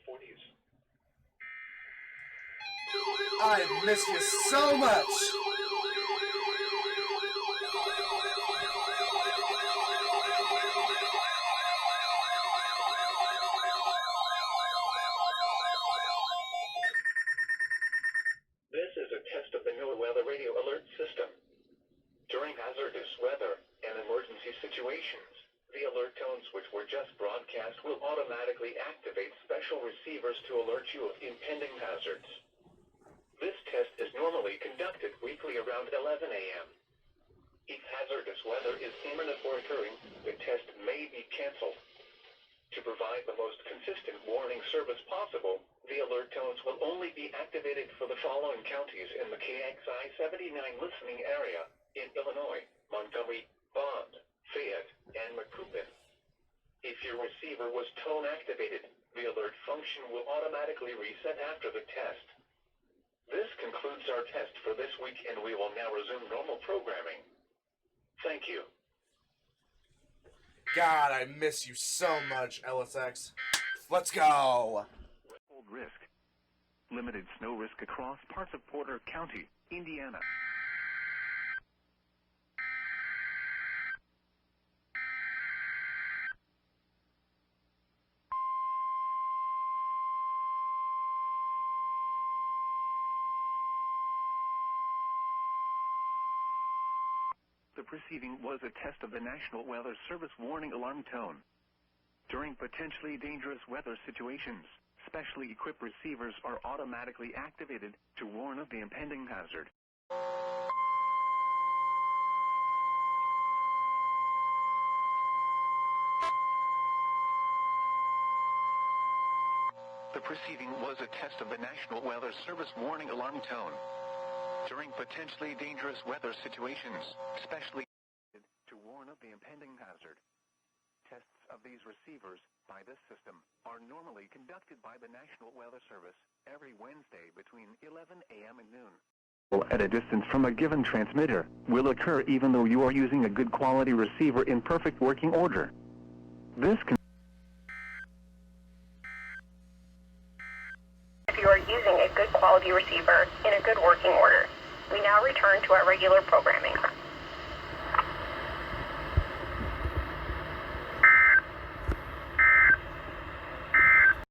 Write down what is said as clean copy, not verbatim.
40s. I miss you so much. This is a test of the new weather radio alert system. During hazardous weather and emergency situations, the alert tones which were just broadcast will automatically activate special receivers to alert you of impending hazards. This test is normally conducted weekly around 11 a.m. If hazardous weather is imminent or occurring, the test may be canceled. To provide the most consistent warning service possible, the alert tones will only be activated for the following counties in the KXI 79 listening area in Illinois: Montgomery, Bond, Fayette, and Macoupin. If your receiver was tone activated, the alert function will automatically reset after the test. This concludes our test for this week, and we will now resume normal programming. Thank you. God, I miss you so much, LSX. Let's go. Cold risk. Limited snow risk across parts of Porter County, Indiana. The preceding was a test of the National Weather Service warning alarm tone. During potentially dangerous weather situations, specially equipped receivers are automatically activated to warn of the impending hazard. The preceding was a test of the National Weather Service warning alarm tone. During potentially dangerous weather situations, specially to warn of the impending hazard. Tests of these receivers by this system are normally conducted by the National Weather Service every Wednesday between 11 a.m. and noon. At a distance from a given transmitter will occur even though you are using a good quality receiver in perfect working order. This can If you are using a good quality receiver in a good working order. We now return to our regular programming.